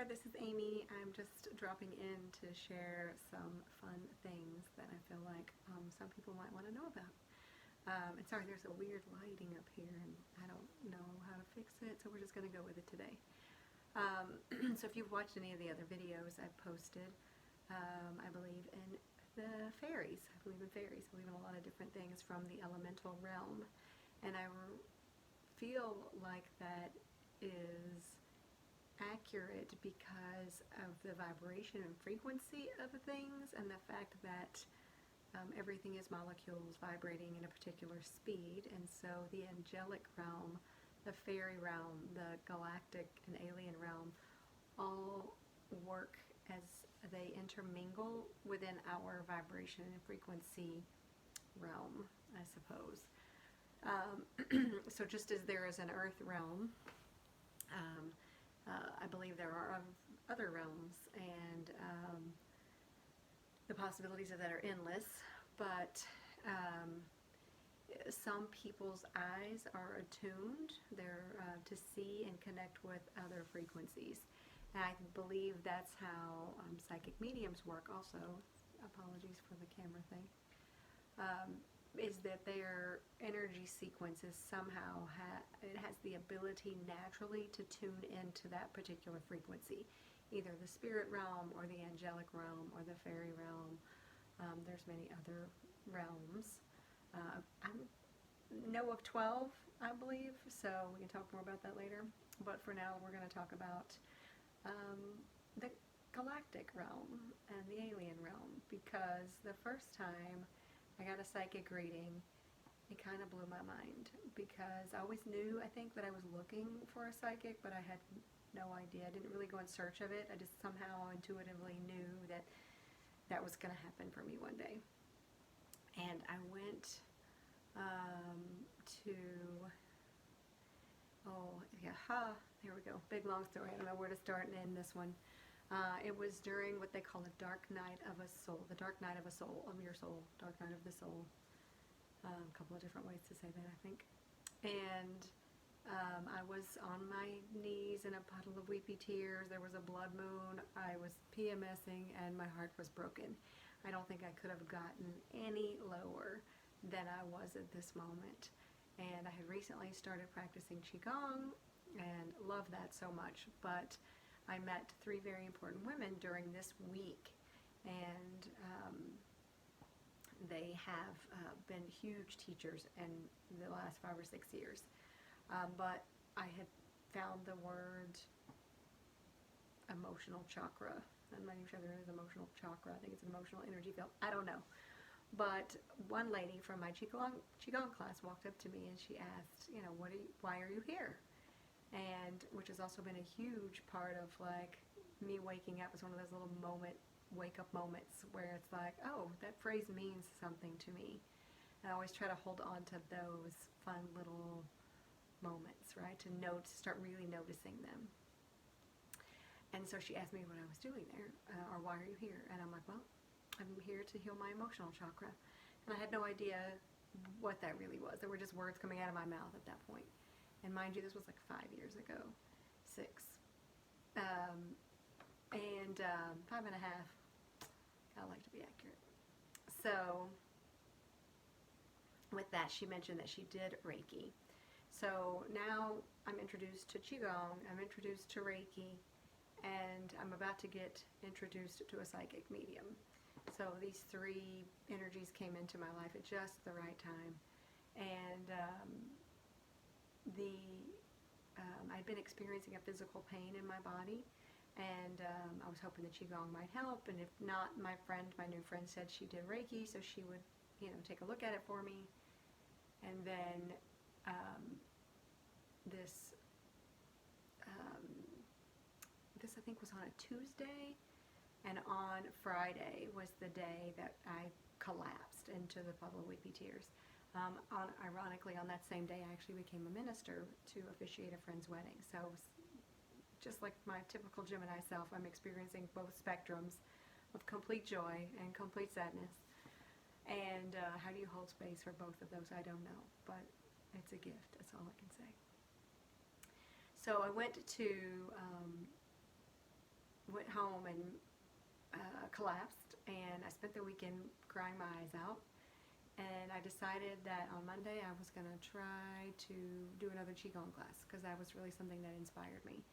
this is Amy. I'm just dropping in to share some fun things that I feel like some people might want to know about. And sorry, there's a weird lighting up here and I don't know how to fix it, so we're just going to go with it today. So if you've watched any of the other videos I've posted, I believe in the fairies. I believe in fairies. I believe in a lot of different things from the elemental realm. And I feel like that is accurate because of the vibration and frequency of things and the fact that everything is molecules vibrating in a particular speed, and so the angelic realm, the fairy realm, the galactic and alien realm all work as they intermingle within our vibration and frequency realm, I suppose. So just as there is an earth realm, I believe there are other realms, and the possibilities of that are endless, but some people's eyes are attuned to see and connect with other frequencies. And I believe that's how psychic mediums work also. Apologies for the camera thing. Is that their energy sequences somehow it has the ability naturally to tune into that particular frequency, either the spirit realm or the angelic realm or the fairy realm. There's many other realms. I know of 12, I believe, so we can talk more about that later. But for now, we're going to talk about the galactic realm and the alien realm, because the first time I got a psychic reading, it kind of blew my mind, because I always knew, I think, that I was looking for a psychic, but I had no idea. I didn't really go in search of it. I just somehow intuitively knew that that was going to happen for me one day. And I went there we go. Big long story. I don't know where to start and end this one. It was during what they call a dark night of a soul, the dark night of a soul, of your soul, dark night of the soul. A couple of different ways to say that, I think. And I was on my knees in a puddle of weepy tears. There was a blood moon. I was PMSing and my heart was broken. I don't think I could have gotten any lower than I was at this moment. And I had recently started practicing Qigong and love that so much. But I met 3 very important women during this week, and they have been huge teachers in the last 5 or 6 years. But I had found the word emotional chakra. I'm not even sure there is emotional chakra. I think it's an emotional energy field. I don't know. But one lady from my Qigong class walked up to me and she asked, you know, why are you here? And which has also been a huge part of like me waking up. It's one of those little wake up moments where it's like, oh, that phrase means something to me. And I always try to hold on to those fun little moments, right? To start really noticing them. And so she asked me what I was doing there, or why are you here? And I'm like, well, I'm here to heal my emotional chakra. And I had no idea what that really was. There were just words coming out of my mouth at that point. And mind you, this was like 5 years ago, 6. 5.5. I like to be accurate. So with that, she mentioned that she did Reiki. So now I'm introduced to Qigong, I'm introduced to Reiki, and I'm about to get introduced to a psychic medium. So these 3 energies came into my life at just the right time. And I'd been experiencing a physical pain in my body, and I was hoping that Qigong might help, and if not, my new friend said she did Reiki, so she would, take a look at it for me. And then this I think was on a Tuesday, and on Friday was the day that I collapsed into the puddle of weepy tears. Ironically, on that same day, I actually became a minister to officiate a friend's wedding. So just like my typical Gemini self, I'm experiencing both spectrums of complete joy and complete sadness. And how do you hold space for both of those? I don't know, but it's a gift. That's all I can say. So I went to went home and collapsed, and I spent the weekend crying my eyes out. And I decided that on Monday I was going to try to do another Qigong class because that was really something that inspired me.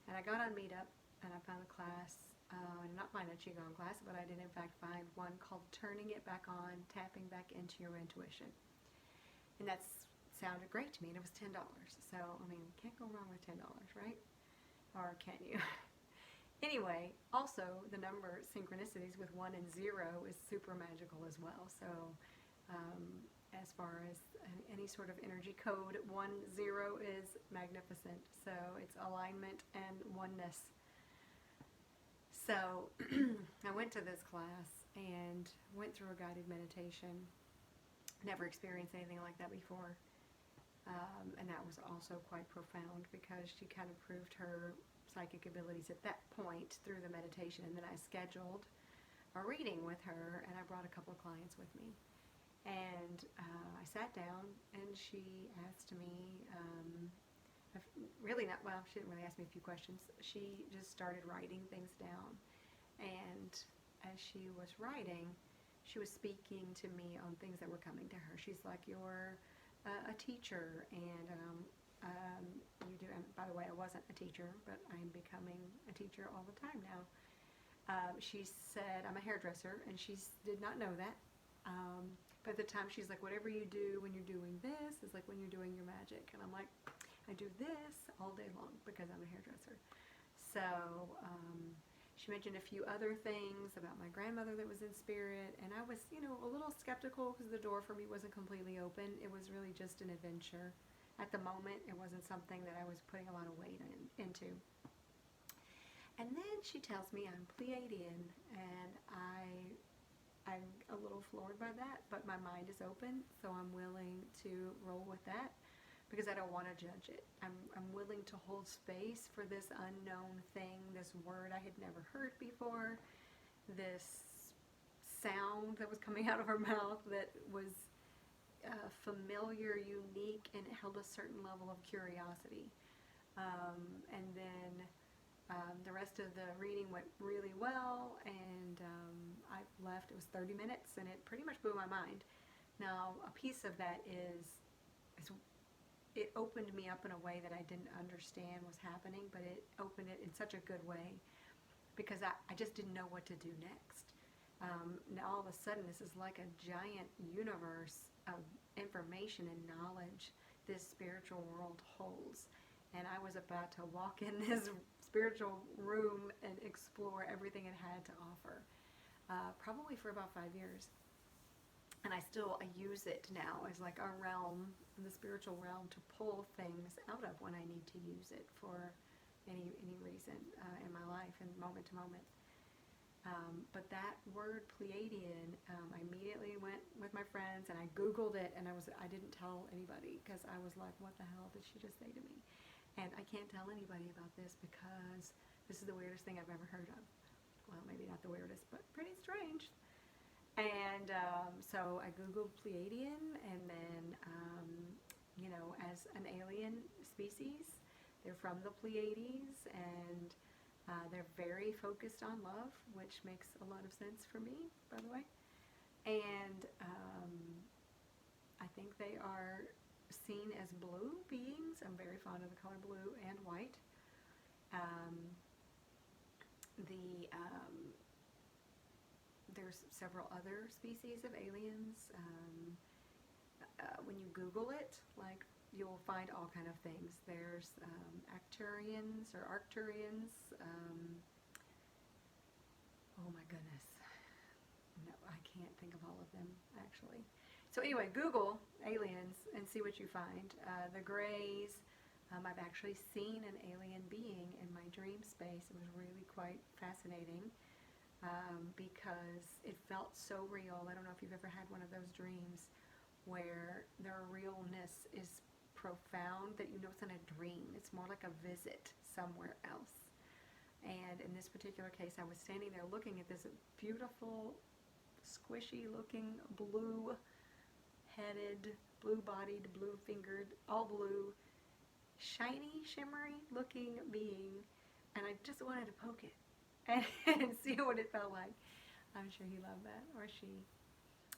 And I got on Meetup and I found a class, I did not find a Qigong class, but I did in fact find one called Turning It Back On, Tapping Back Into Your Intuition. And that sounded great to me, and it was $10. So, I mean, can't go wrong with $10, right? Or can you? Anyway, also the number synchronicities with 1 and 0 is super magical as well. So as far as any sort of energy code, 1, 0 is magnificent. So it's alignment and oneness. So I went to this class and went through a guided meditation. Never experienced anything like that before. And that was also quite profound because she kind of proved her psychic abilities at that point through the meditation. And then I scheduled a reading with her, and I brought a couple of clients with me. And I sat down, and she asked me, she didn't really ask me a few questions. She just started writing things down. And as she was writing, she was speaking to me on things that were coming to her. She's like, you're a teacher, and you do, and by the way, I wasn't a teacher, but I'm becoming a teacher all the time now. She said, I'm a hairdresser, and she did not know that. But at the time, she's like, whatever you do when you're doing this is like when you're doing your magic. And I'm like, I do this all day long because I'm a hairdresser. So she mentioned a few other things about my grandmother that was in spirit. And I was, a little skeptical because the door for me wasn't completely open. It was really just an adventure. At the moment, it wasn't something that I was putting a lot of weight into. And then she tells me I'm Pleiadian, and I'm a little floored by that, but my mind is open, so I'm willing to roll with that because I don't want to judge it. I'm willing to hold space for this unknown thing, this word I had never heard before, this sound that was coming out of her mouth that was familiar, unique, and it held a certain level of curiosity. And then the rest of the reading went really well, and I left. It was 30 minutes, and it pretty much blew my mind. Now, a piece of that is it opened me up in a way that I didn't understand was happening, but it opened it in such a good way because I just didn't know what to do next. Now, all of a sudden, this is like a giant universe of information and knowledge this spiritual world holds. And I was about to walk in this spiritual room and explore everything it had to offer, probably for about 5 years. And I use it now as like a realm, the spiritual realm, to pull things out of when I need to use it for any reason in my life and moment to moment. But that word Pleiadian, I immediately went with my friends and I Googled it, and I didn't tell anybody because I was like, what the hell did she just say to me? And I can't tell anybody about this because this is the weirdest thing I've ever heard of. Well, maybe not the weirdest, but pretty strange. And so I Googled Pleiadian, and then, as an alien species, they're from the Pleiades, and they're very focused on love, which makes a lot of sense for me, by the way. And I think they are seen as blue beings. I'm very fond of the color blue and white. There's several other species of aliens. When you Google it, you'll find all kind of things. There's Arcturians or Arcturians. Oh my goodness. No, I can't think of all of them, actually. So anyway, Google aliens and see what you find. The Greys, I've actually seen an alien being in my dream space. It was really quite fascinating because it felt so real. I don't know if you've ever had one of those dreams where their realness is profound, that you know it's in a dream. It's more like a visit somewhere else. And in this particular case, I was standing there looking at this beautiful, squishy-looking, blue-headed, blue-bodied, blue-fingered, all blue, shiny, shimmery-looking being, and I just wanted to poke it. and see what it felt like. I'm sure he loved that, or she.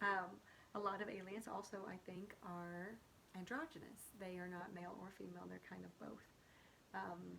A lot of aliens also, I think, are androgynous. They are not male or female. They're kind of both. Um,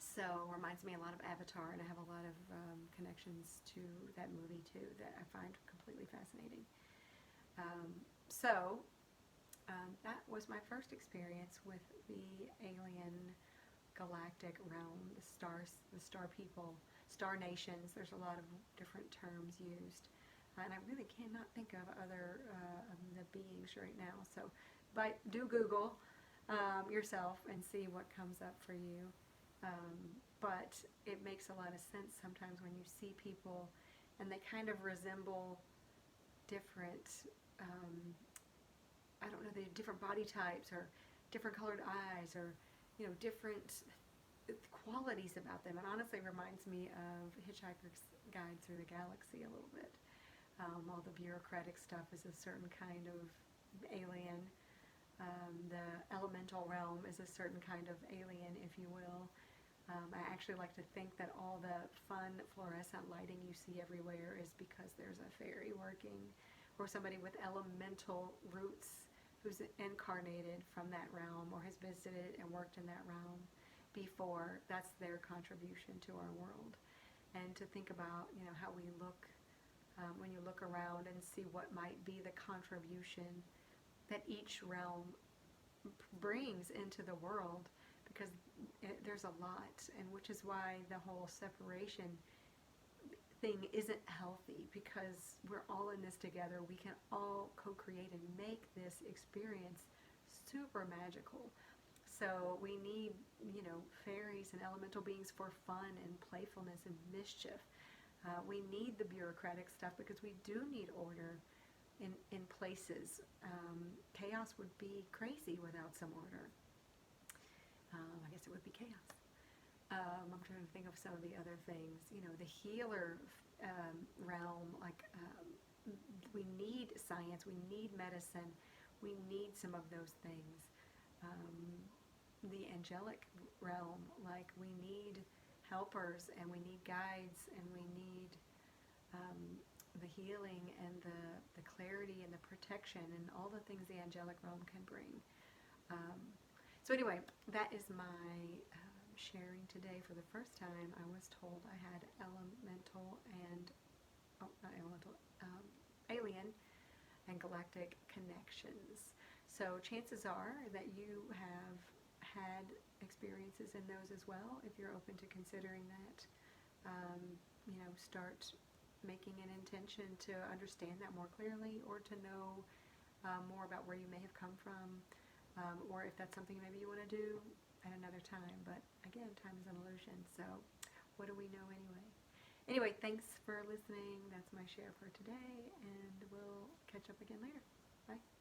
so reminds me a lot of Avatar, and I have a lot of connections to that movie too that I find completely fascinating. Um, so that was my first experience with the alien galactic realm, the star people, star nations. There's a lot of different terms used, and I really cannot think of other of the beings right now. So, but do Google yourself and see what comes up for you. But it makes a lot of sense sometimes when you see people and they kind of resemble different, I don't know, they have different body types or different colored eyes or, different qualities about them. It honestly reminds me of Hitchhiker's Guide Through the Galaxy a little bit. All the bureaucratic stuff is a certain kind of alien. The elemental realm is a certain kind of alien, if you will. I actually like to think that all the fun fluorescent lighting you see everywhere is because there's a fairy working, or somebody with elemental roots who's incarnated from that realm or has visited and worked in that realm before. That's their contribution to our world. And to think about, how we look when you look around and see what might be the contribution that each realm brings into the world, because there's a lot, and which is why the whole separation thing isn't healthy, because we're all in this together. We can all co-create and make this experience super magical. So we need, fairies and elemental beings for fun and playfulness and mischief. We need the bureaucratic stuff because we do need order in places. Chaos would be crazy without some order. I guess it would be chaos. I'm trying to think of some of the other things. The healer realm, we need science, we need medicine, we need some of those things. The angelic realm, we need helpers and we need guides and we need the healing and the clarity and the protection and all the things the angelic realm can bring. So anyway, that is my sharing today. For the first time, I was told I had alien and galactic connections. So chances are that you have had experiences in those as well. If you're open to considering that, start making an intention to understand that more clearly, or to know more about where you may have come from. Or if that's something maybe you want to do at another time. But again, time is an illusion, so what do we know anyway? Anyway, thanks for listening. That's my share for today, and we'll catch up again later. Bye.